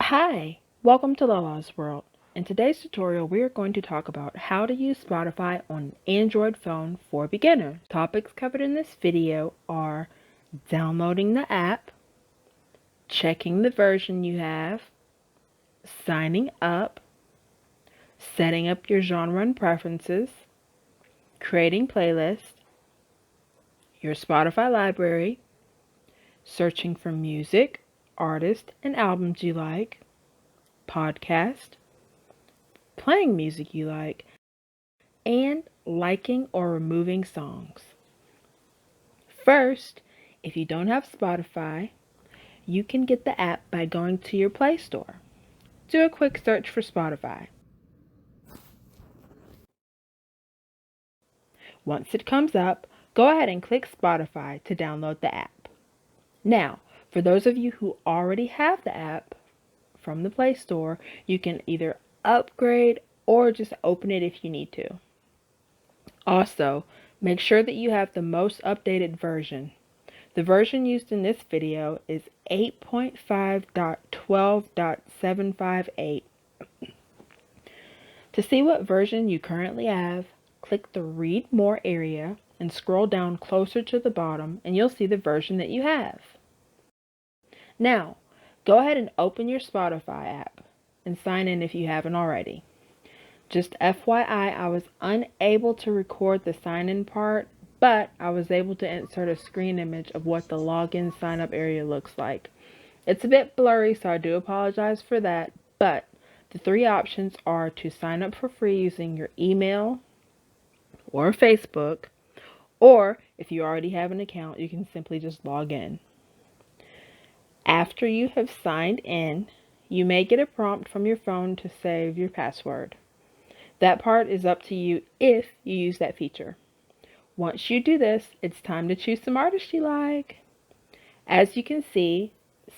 Hi, welcome to Lalas World. In today's tutorial, we are going to talk about how to use Spotify on an Android phone for beginners. Topics covered in this video are downloading the app, checking the version you have, signing up, setting up your genre and preferences, creating playlists, your Spotify library, searching for music, artists, and albums you like, podcast, playing music you like, and liking or removing songs. First, if you don't have Spotify, you can get the app by going to your Play Store. Do a quick search for Spotify. Once it comes up, go ahead and click Spotify to download the app. Now, for those of you who already have the app from the Play Store, you can either upgrade or just open it if you need to. Also, make sure that you have the most updated version. The version used in this video is 8.5.12.758. To see what version you currently have, click the Read More area and scroll down closer to the bottom and you'll see the version that you have. Now, go ahead and open your Spotify app and sign in if you haven't already. Just FYI, I was unable to record the sign-in part, but I was able to insert a screen image of what the login sign-up area looks like. It's a bit blurry, so I do apologize for that, but the three options are to sign up for free using your email or Facebook, or if you already have an account, you can simply just log in. After you have signed in, you may get a prompt from your phone to save your password. That part is up to you if you use that feature. Once you do this, it's time to choose some artists you like. As you can see,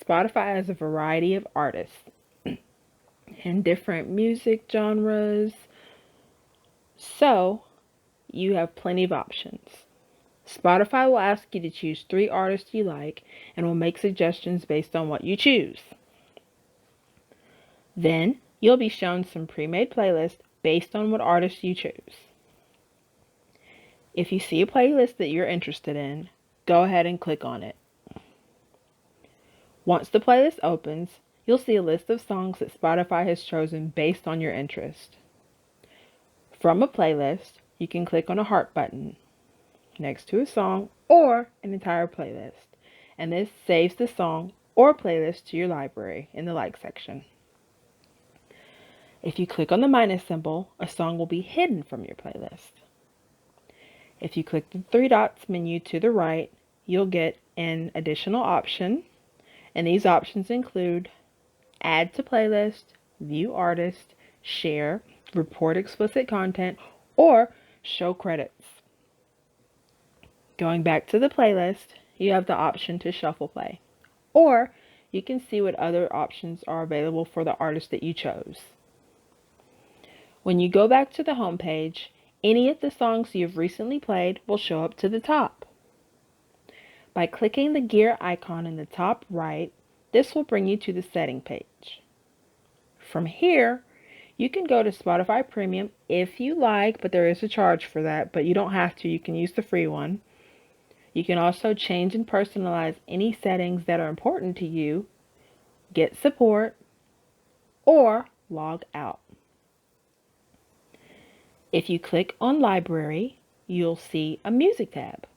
Spotify has a variety of artists and different music genres, so you have plenty of options. Spotify will ask you to choose 3 artists you like and will make suggestions based on what you choose. Then, you'll be shown some pre-made playlists based on what artist you choose. If you see a playlist that you're interested in, go ahead and click on it. Once the playlist opens, you'll see a list of songs that Spotify has chosen based on your interest. From a playlist, you can click on a heart button next to a song or an entire playlist, and this saves the song or playlist to your library in the like section. If you click on the minus symbol, a song will be hidden from your playlist. If you click the 3 dots menu to the right, you'll get an additional option, and these options include add to playlist, view artist, share, report explicit content, or show credits. Going back to the playlist, you have the option to shuffle play, or you can see what other options are available for the artist that you chose. When you go back to the home page, any of the songs you've recently played will show up to the top. By clicking the gear icon in the top right, this will bring you to the setting page. From here, you can go to Spotify Premium if you like, but there is a charge for that, but you don't have to. You can use the free one. You can also change and personalize any settings that are important to you, get support, or log out. If you click on Library, you'll see a Music tab.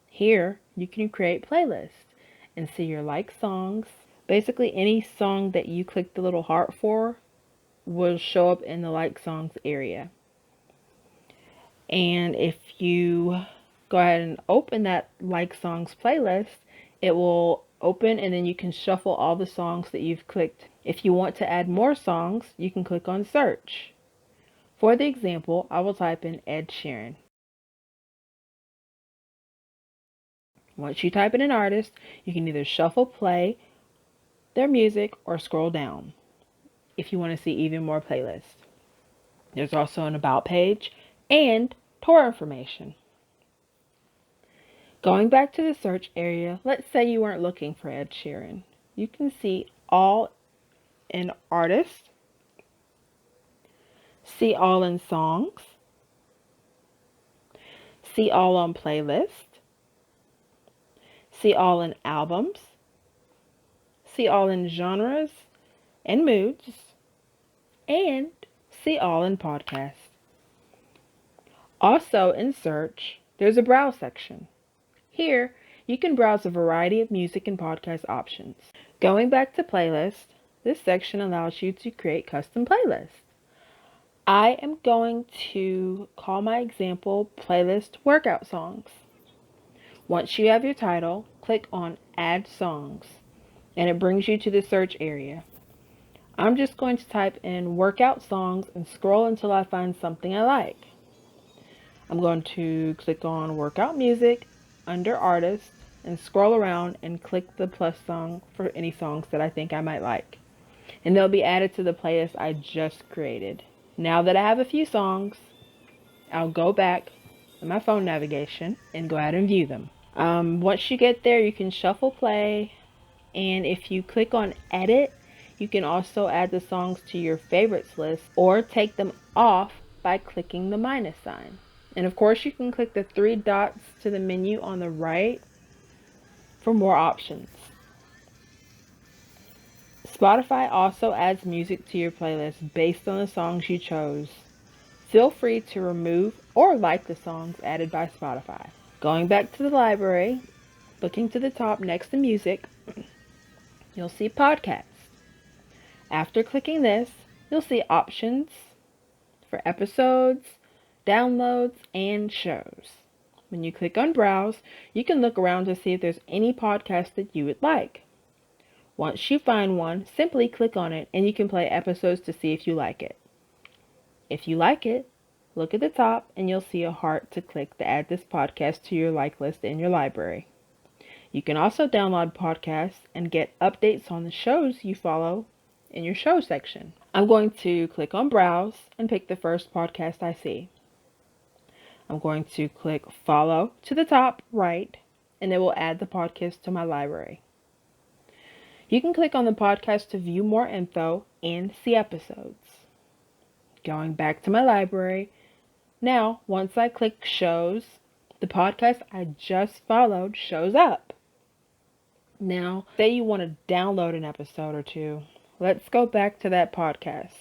Here, you can create playlists and see your liked songs. Basically, any song that you click the little heart for will show up in the like songs area. And if you go ahead and open that like songs playlist, it will open and then you can shuffle all the songs that you've clicked. If you want to add more songs, you can click on search. For the example, I will type in Ed Sheeran. Once you type in an artist, you can either shuffle play their music or scroll down if you want to see even more playlists. There's also an about page and tour information. Going back to the search area, let's say you weren't looking for Ed Sheeran. You can see all in Artist, See All in Songs, See All on Playlist, See All in Albums, See All in Genres and Moods, and See All in Podcasts. Also in Search, there's a Browse section. Here, you can browse a variety of music and podcast options. Going back to Playlist, this section allows you to create custom playlists. I am going to call my example playlist Workout Songs. Once you have your title, click on Add Songs, and it brings you to the search area. I'm just going to type in workout songs and scroll until I find something I like. I'm going to click on Workout Music under Artist and scroll around and click the plus song for any songs that I think I might like. And they'll be added to the playlist I just created. Now that I have a few songs, I'll go back in my phone navigation and go ahead and view them. Once you get there, you can shuffle play, and if you click on Edit, you can also add the songs to your favorites list or take them off by clicking the minus sign. And of course, you can click the three dots to the menu on the right for more options. Spotify also adds music to your playlist based on the songs you chose. Feel free to remove or like the songs added by Spotify. Going back to the library, looking to the top next to music, you'll see podcasts. After clicking this, you'll see options for episodes, downloads, and shows. When you click on Browse, you can look around to see if there's any podcast that you would like. Once you find one, simply click on it and you can play episodes to see if you like it. If you like it, look at the top and you'll see a heart to click to add this podcast to your like list in your library. You can also download podcasts and get updates on the shows you follow in your show section. I'm going to click on Browse and pick the first podcast I see. I'm going to click Follow to the top right, and it will add the podcast to my library. You can click on the podcast to view more info and see episodes. Going back to my library, now once I click Shows, the podcast I just followed shows up. Now, say you want to download an episode or two. Let's go back to that podcast.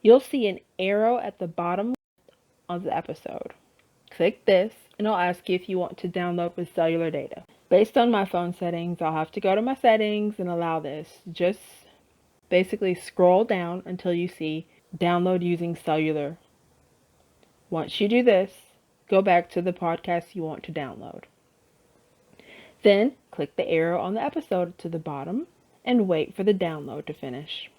You'll see an arrow at the bottom of the episode. Click this and it'll ask you if you want to download with cellular data. Based on my phone settings, I'll have to go to my settings and allow this. Just basically scroll down until you see download using cellular. Once you do this, go back to the podcast you want to download. Then click the arrow on the episode to the bottom and wait for the download to finish.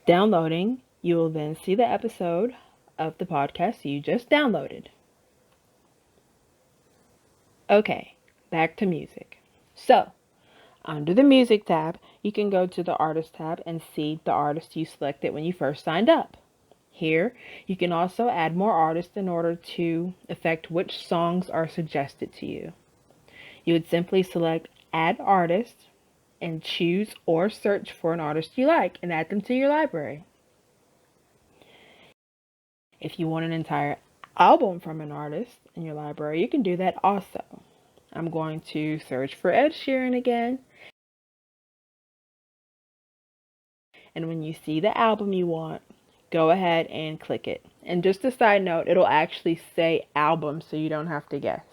Downloading, you will then see the episode of the podcast you just downloaded. Okay, back to music. So, under the Music tab, you can go to the Artist tab and see the artist you selected when you first signed up. Here, you can also add more artists in order to affect which songs are suggested to you. You would simply select Add Artist and choose or search for an artist you like and add them to your library. If you want an entire album from an artist in your library, you can do that also. I'm going to search for Ed Sheeran again. And when you see the album you want, go ahead and click it. And just a side note, it'll actually say album so you don't have to guess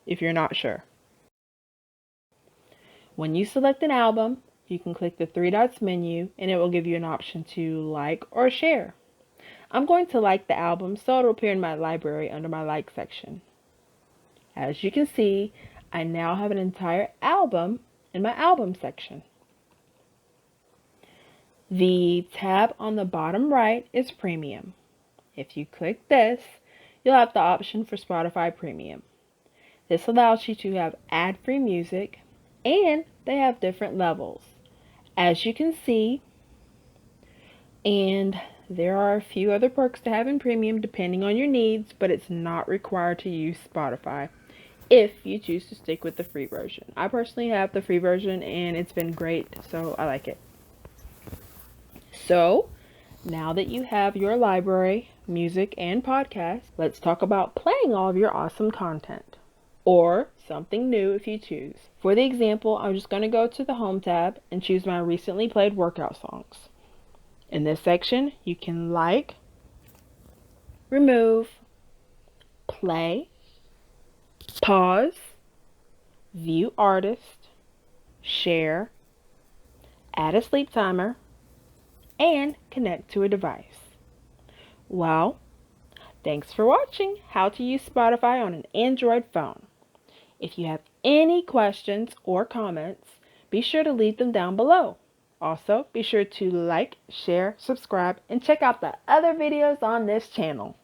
if you're not sure. When you select an album, you can click the three dots menu and it will give you an option to like or share. I'm going to like the album so it'll appear in my library under my like section. As you can see, I now have an entire album in my album section. The tab on the bottom right is Premium. If you click this, you'll have the option for Spotify Premium. This allows you to have ad-free music, and they have different levels. As you can see, and there are a few other perks to having Premium depending on your needs, but it's not required to use Spotify. if you choose to stick with the free version. I personally have the free version and it's been great, so I like it. So, now that you have your library, music, and podcast, let's talk about playing all of your awesome content. Or something new if you choose. For the example, I'm just going to go to the Home tab and choose my recently played workout songs. In this section, you can like, remove, play, pause, view artist, share, add a sleep timer, and connect to a device. Well, thanks for watching How to Use Spotify on an Android phone. If you have any questions or comments, be sure to leave them down below. Also, be sure to like, share, subscribe, and check out the other videos on this channel.